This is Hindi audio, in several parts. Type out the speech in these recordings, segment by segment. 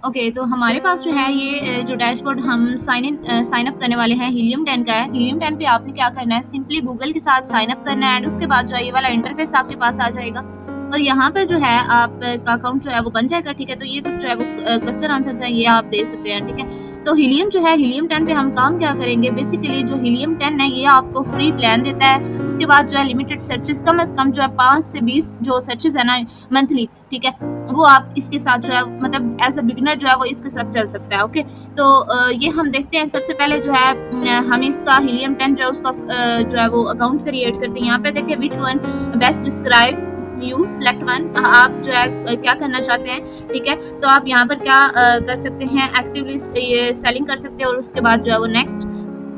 ओके, तो हमारे पास जो है ये जो डैशबोर्ड हम साइन अप करने वाले हैं हीलियम 10 का है। हीलियम 10 पे आपने क्या करना है, सिंपली गूगल के साथ साइन अप करना है एंड उसके बाद जो है ये वाला इंटरफेस आपके पास आ जाएगा और यहाँ पर जो है आपका अकाउंट जो है वो बन जाएगा। ठीक है, तो ये कुछ जो है वो क्वेश्चन आंसर्स हैं, ये आप दे सकते हैं। ठीक है, तो हीलियम जो है, हीलियम 10 पे हम काम क्या करेंगे, बेसिकली जो हीलियम 10 है ये आपको फ्री प्लान देता है। उसके बाद जो है लिमिटेड सर्चेस, कम से कम जो है 5 से 20 जो सर्चेस है ना मंथली, ठीक है, वो आप इसके साथ जो है मतलब एज अ बिगिनर जो है वो इसके साथ चल सकता है। ओके, तो ये हम देखते हैं। सबसे पहले जो है हम इसका हीलियम 10 जो है उसका जो है वो अकाउंट क्रिएट करते हैं। यहाँ पे देखिए which one best describe you, select one. आप जो है क्या करना चाहते हैं, ठीक है, तो आप यहाँ पर क्या कर सकते हैं, एक्टिवली ये सेलिंग कर सकते हैं और उसके बाद जो है वो नेक्स्ट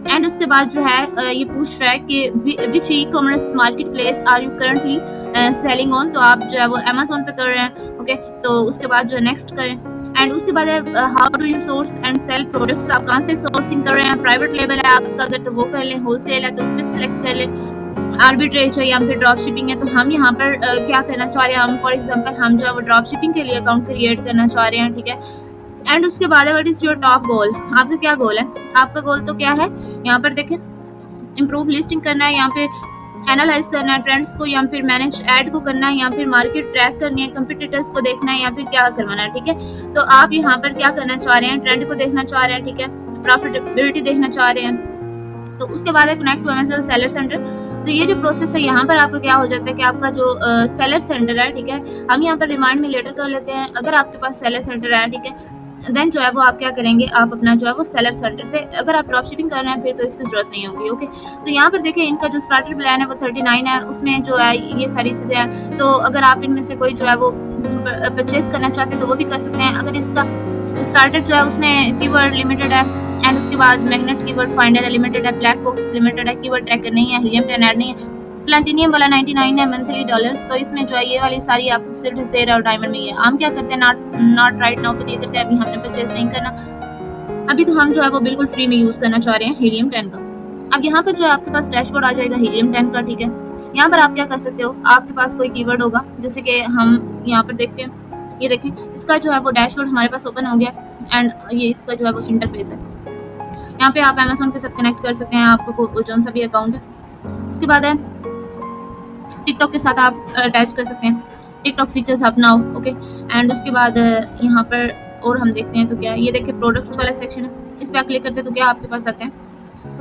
एंड उसके बाद जो है ये पूछ रहा है कि which e commerce market place are you currently selling on, तो आप जो है वो अमेजोन पे कर रहे हैं। ओके, तो उसके बाद जो है नेक्स्ट करें एंड उसके बाद how do you source and cell products, आप कहाँ से सोर्सिंग कर रहे हैं, प्राइवेट लेवल है आपका अगर तो वो कर लें, होलसेल है तो उसमें सेलेक्ट कर लें, आर्बिट्रेज है या फिर ड्रॉप शिपिंग है। तो हम यहाँ पर क्या करना चाह रहे हैं, हम फॉर एग्जांपल हम जो है वो ड्रॉप शिपिंग के लिए अकाउंट क्रिएट करना चाह रहे हैं। ठीक है, एंड उसके बाद what is your top goal, आपका क्या गोल है, आपका गोल तो क्या है, यहाँ पर देखें इम्प्रूव लिस्टिंग करना है, यहाँ पे एनालाइज करना है ट्रेंड्स को, या फिर मैनेज ऐड को करना है, या फिर मार्केट ट्रैक करनी है, कंपटीटर्स को देखना है, या फिर क्या करवाना है। ठीक है, तो आप यहाँ पर क्या करना चाह रहे हैं, ट्रेंड को देखना चाह रहे हैं, ठीक है, प्रॉफिटेबिलिटी देखना चाह रहे हैं। तो उसके बाद connect to Amazon seller center. तो ये जो प्रोसेस है यहाँ पर आपका क्या हो जाता है कि आपका जो सेलर सेंटर है, ठीक है, हम यहाँ पर रिमाइंड में लेटर कर लेते हैं। अगर आपके पास सेलर सेंटर है, ठीक है, देन जो है वो आप क्या करेंगे, आप अपना जो है वो सेलर सेंटर से, अगर आप ड्रॉप शिपिंग कर रहे हैं फिर तो इसकी जरूरत नहीं होगी। ओके, तो यहाँ पर देखिए इनका जो स्टार्टर प्लान है वो 39 है, उसमें जो है ये सारी चीज़ें हैं। तो अगर आप इनमें से कोई जो है वो परचेज करना चाहते हैं तो वो भी कर सकते हैं। अगर इसका स्टार्टर जो है उसमें कीवर्ड लिमिटेड है एंड उसके बाद मैग्नेट कीवर्ड फाइंडर है लिमिटेड है, ब्लैक बॉक्स लिमिटेड है, कीवर्ड ट्रैकर नहीं है, हीलियम 10 ऐड नहीं है, प्लैटिनियम वाला 99 है मंथली डॉलर्स। तो इसमें जो है ये वाली सारी आपको फैसिलिटीज दे रहा है और डायमंड में ये हम क्या करते हैं, नॉट राइट नाउ पे ये करते हैं, अभी हमने परचेज नहीं करना, अभी तो हम जो है वो बिल्कुल फ्री में यूज करना चाह रहे हैं हीलियम 10 का। अब यहाँ पर जो है आपके पास डैशबोर्ड आ जाएगा हीलियम 10 का। ठीक है, यहाँ पर आप क्या कर सकते हो, आपके पास कोई कीवर्ड होगा, जैसे कि हम यहाँ पर देखते हैं, ये देखें इसका जो है वो डैशबोर्ड हमारे पास ओपन हो गया एंड ये इसका जो है वो इंटरफेस है। यहाँ पे आप अमेजोन के साथ कनेक्ट कर सकते हैं आपको जो सा भी अकाउंट है। उसके बाद है टिकटॉक के साथ आप अटैच कर सकते हैं, टिकटॉक फीचर्स अपनाओ। ओके, एंड उसके बाद यहाँ पर और हम देखते हैं तो क्या, ये देखिए प्रोडक्ट्स वाला सेक्शन है, इस पर क्लिक करते हैं तो क्या आपके पास आते हैं,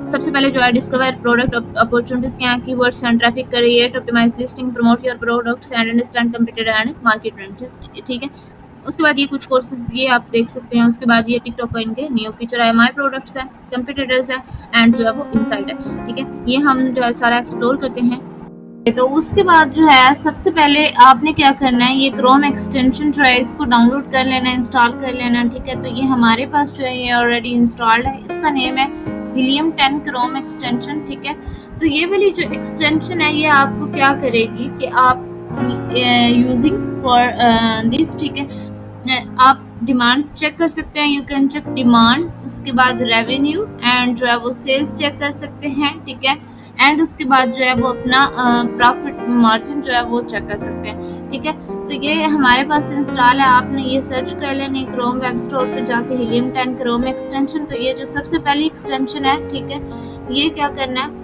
सबसे पहले जो है डिस्कवर प्रोडक्ट अपॉर्चुनिटीज क्या है, keywords and traffic, create optimize listing, promote your products and understand competitor and market trends. ठीक है, उसके बाद ये कुछ कोर्सेज ये आप देख सकते हैं। उसके बाद ये टिकटॉक का इनके न्यू फीचर है, माई प्रोडक्ट्स है, कंपटीटर्स है एंड जो है वो इनसाइट है। ठीक है, ये हम जो है सारा एक्सप्लोर करते हैं। तो उसके बाद जो है सबसे पहले आपने क्या करना है, ये क्रोम एक्सटेंशन जो है इसको डाउनलोड कर लेना, इंस्टॉल कर लेना। ठीक है, तो ये हमारे पास जो है ये ऑलरेडी इंस्टॉल्ड है, इसका नेम है हीलियम 10 क्रोम एक्सटेंशन। ठीक है, तो ये वाली जो एक्सटेंशन है ये आपको क्या करेगी कि आप यूजिंग फॉर दिस, ठीक है, आप डिमांड चेक कर सकते हैं, यू कैन चेक डिमांड, उसके बाद रेवेन्यू एंड जो है वो सेल्स चेक कर सकते हैं। ठीक है, एंड उसके बाद जो है वो अपना प्रॉफिट मार्जिन जो है वो चेक कर सकते हैं। ठीक है, तो ये हमारे पास इंस्टॉल है, आपने ये सर्च कर लेनी क्रोम वेब स्टोर पर जाके हीलियम 10 क्रोम एक्सटेंशन। तो ये जो सबसे पहली एक्सटेंशन है, ठीक है, ये क्या करना है,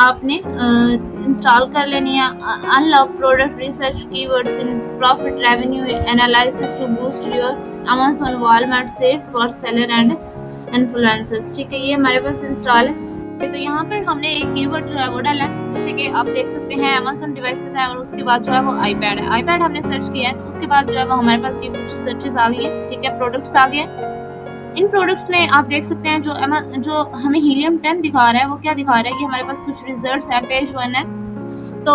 आपने इंस्टॉल कर लेनी है। Unlock product research keywords in profit revenue analysis to boost your Amazon Walmart sale for seller and influencers. ठीक है, ये हमारे पास इंस्टॉल है। तो यहाँ पर हमने एक कीवर्ड जो है वो डाला है, जैसे कि आप देख सकते हैं अमेज़न डिवाइसेस है और उसके बाद जो है वो आईपैड है, आईपैड हमने सर्च किया है, तो उसके बाद जो है वो हमारे पास ये कुछ सर्चेस आ गई है। ठीक है, प्रोडक्ट्स आ गए। इन प्रोडक्ट्स में आप देख सकते हैं जो हमें हीलियम 10 दिखा रहा है वो क्या दिखा रहा है कि हमारे पास कुछ रिजल्ट्स है, पेज 1 है। तो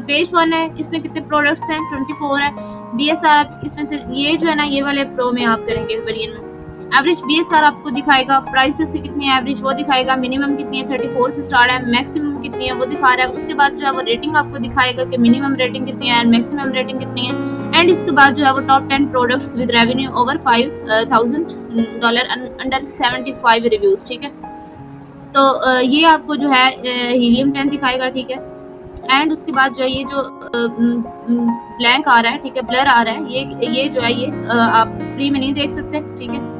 पेज 1 है, इसमें कितने प्रोडक्ट्स हैं, 24 है। BSR इसमें से ये जो है ना, ये वाले प्रो में आप करेंगे वेरिएंट में, एवरेज BSR आपको दिखाएगा, प्राइसेस की कितनी है एवरेज वो दिखाएगा, मिनिमम कितनी है 34 से स्टार्ट है, मैक्सिमम कितनी है वो दिखा रहा है। उसके बाद जो है वो रेटिंग आपको दिखाएगा कि मिनिमम रेटिंग कितनी है एंड मैक्सिमम रेटिंग कितनी है। एंड इसके बाद जो है वो top 10 products with revenue over $5,000 under 75 reviews. ठीक है, तो ये आपको जो है हीलियम 10 दिखाएगा। ठीक है, एंड उसके बाद जो है ये जो ब्लैंक आ रहा है, ठीक है, ब्लर आ रहा है, ये जो है ये आप फ्री में नहीं देख सकते, ठीक है।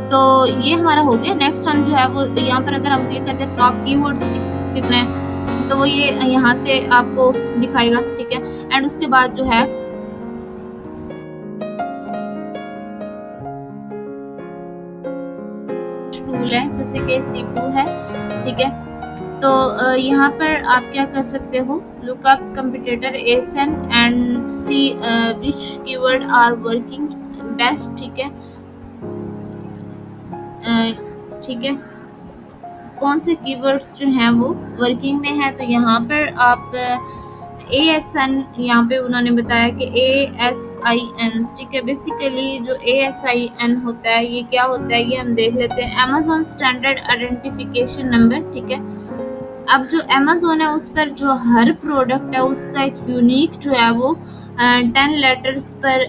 तो ये हमारा हो गया। नेक्स्ट हम जो है वो यहाँ पर अगर हम क्लिक करते हैं टॉप कीवर्ड्स कितने हैं, तो वो ये यहाँ से आपको दिखाएगा, ठीक है। एंड उसके बाद जो है टूल है जैसे कि C2 है, ठीक है। तो यहाँ पर आप क्या कर सकते हो, look up computer ASN and see which keyword are working best, ठीक है, ठीक है, कौन से कीवर्ड्स जो हैं वो वर्किंग में है। तो यहाँ पर आप ASN, यहाँ पे उन्होंने बताया कि ASIN, ठीक है। बेसिकली जो ASIN होता है ये क्या होता है, ये हम देख लेते हैं। अमेज़न स्टैंडर्ड आइडेंटिफिकेशन नंबर, ठीक है। अब जो अमेज़न है उस पर जो हर प्रोडक्ट है उसका एक यूनिक जो है वो 10 लेटर्स पर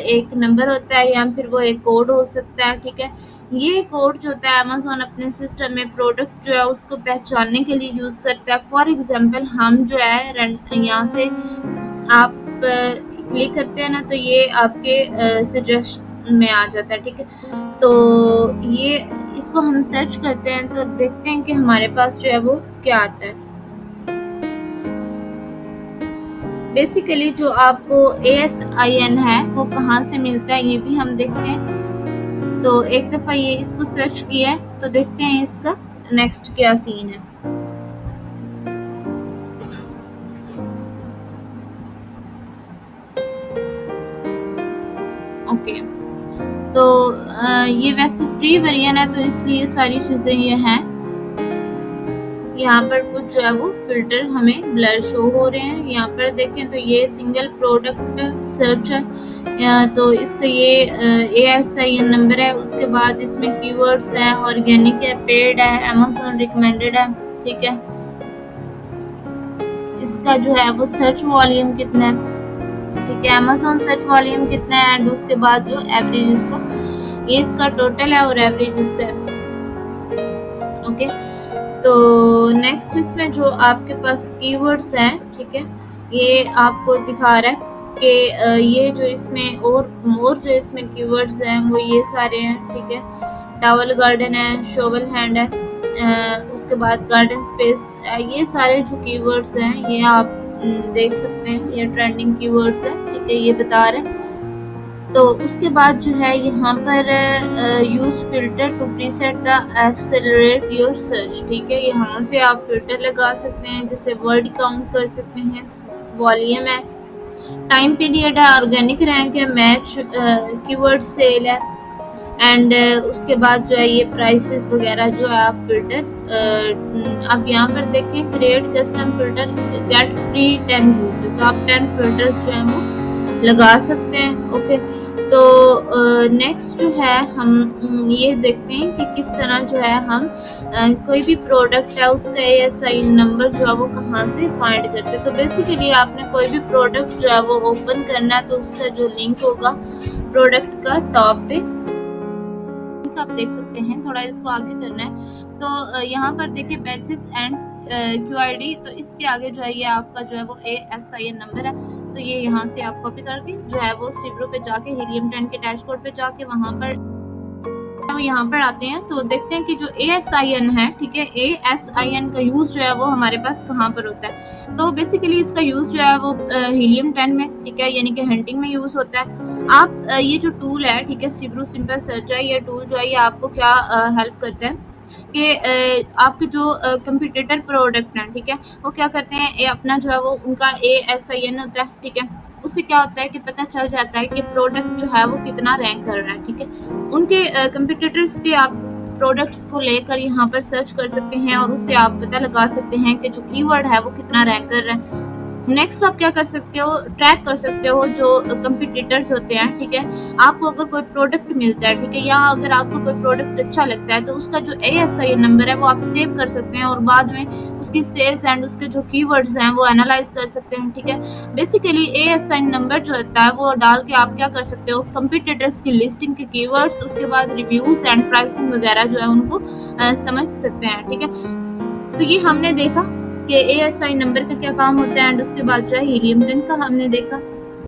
एक नंबर होता है, या फिर वो एक कोड हो सकता है, ठीक है। ये कोड जो होता है अमेज़न अपने सिस्टम में प्रोडक्ट जो है उसको पहचानने के लिए यूज़ करता है। फॉर एग्जांपल हम जो है यहाँ से आप क्लिक करते हैं ना, तो ये आपके सजेशन में आ जाता है, ठीक है। तो ये इसको हम सर्च करते हैं तो देखते हैं कि हमारे पास जो है वो क्या आता है। बेसिकली जो आपको ASIN है वो कहाँ से मिलता है ये भी हम देखते हैं। तो एक दफ़ा ये इसको सर्च किया है तो देखते हैं इसका नेक्स्ट क्या सीन है। ओके, तो ये वैसे फ्री वेरिएंट है तो इसलिए सारी चीज़ें ये हैं। यहाँ पर कुछ जो है वो फिल्टर हमें ब्लर शो हो रहे हैं। यहाँ पर देखें तो ये सिंगल प्रोडक्ट सर्च है, तो इसका ये ASIN नंबर है। उसके बाद इसमें कीवर्ड्स हैं, ऑर्गेनिक है, पेड है, अमेज़न रिकमेंडेड है, ठीक है। इसका जो है वो सर्च वॉल्यूम कितना है, ठीक है, अमेज़न सर्च वॉल्यूम कितना है, एंड उसके बाद जो एवरेज इसका, ये इसका टोटल है और एवरेज इसका है, ओके। तो नेक्स्ट इसमें जो आपके पास कीवर्ड्स हैं, ठीक है, ये आपको दिखा रहा है कि ये जो इसमें और जो इसमें कीवर्ड्स हैं वो ये सारे हैं, ठीक है। टावल गार्डन है, शोवल हैंड है, उसके बाद गार्डन स्पेस, ये सारे जो कीवर्ड्स हैं ये आप देख सकते हैं, ये ट्रेंडिंग कीवर्ड्स है, ठीक है, ये बता रहे हैं। तो उसके बाद जो है यहाँ पर use filter to preset the accelerate your search, ठीक है। यहाँ से आप फिल्टर लगा सकते हैं, जैसे वर्ड काउंट कर सकते हैं, वॉल्यूम है, टाइम पीरियड है, ऑर्गेनिक रैंक है, मैच कीवर्ड सेल है, एंड उसके बाद जो है ये प्राइसेस वगैरह जो है आप फिल्टर आप यहाँ पर देखें, create custom filter, get free 10 uses, आप 10 फिल्टर्स जो है वो लगा सकते हैं, ओके। तो नेक्स्ट जो है हम ये देखते हैं कि किस तरह जो है हम कोई भी प्रोडक्ट है उसका ASIN नंबर जो है वो कहाँ से फाइंड करते हैं। तो बेसिकली आपने कोई भी प्रोडक्ट जो है वो ओपन करना है तो उसका जो लिंक होगा प्रोडक्ट का टॉप पे आप देख सकते हैं। थोड़ा इसको आगे करना है तो यहाँ पर देखिए बैचेस एंड QID, तो इसके आगे जो है ये आपका जो है वो ASIN नंबर है। तो ये यहाँ से आप कॉपी करके जो है वो सीब्रो पे जाके हीलियम 10 के डैशबोर्ड पे जाके वहाँ पर वो यहाँ पर आते हैं तो देखते हैं कि जो ASIN है, ठीक है, ASIN का यूज़ जो है वो हमारे पास कहाँ पर होता है। तो बेसिकली इसका यूज़ जो है वो हीलियम 10 में, ठीक है, यानी कि हंटिंग में यूज़ होता है। आप ये जो टूल है, ठीक है, सीब्रो सिंपल सर्च है, ये टूल जो है ये आपको क्या हेल्प करता है कि आपके जो कंपटीटर प्रोडक्ट हैं, ठीक है, वो क्या करते हैं, ये अपना जो है वो उनका ASIN होता है, ठीक है। उससे क्या होता है कि पता चल जाता है कि प्रोडक्ट जो है वो कितना रैंक कर रहा है, ठीक है। उनके कंपटीटर्स के आप प्रोडक्ट्स को लेकर यहाँ पर सर्च कर सकते हैं और उससे आप पता लगा सकते हैं कि जो कीवर्ड है वो कितना रैंक कर रहा है। नेक्स्ट आप क्या कर सकते हो, ट्रैक कर सकते हो जो कंपटीटर्स होते हैं, ठीक है। आपको अगर कोई प्रोडक्ट मिलता है, ठीक है, या अगर आपको कोई प्रोडक्ट अच्छा लगता है तो उसका जो ASIN नंबर है वो आप सेव कर सकते हैं और बाद में उसकी सेल्स एंड उसके जो कीवर्ड्स हैं वो एनालाइज कर सकते हैं, ठीक है। बेसिकली ASIN नंबर जो होता है वो डाल के आप क्या कर सकते हो, कंपटीटर्स की लिस्टिंग के कीवर्ड्स, उसके बाद रिव्यूज एंड प्राइसिंग वगैरह जो है उनको समझ सकते हैं, ठीक है। तो ये हमने देखा कि एएसआई नंबर का क्या काम होता है एंड उसके बाद जो है हीलियम 10 का हमने देखा।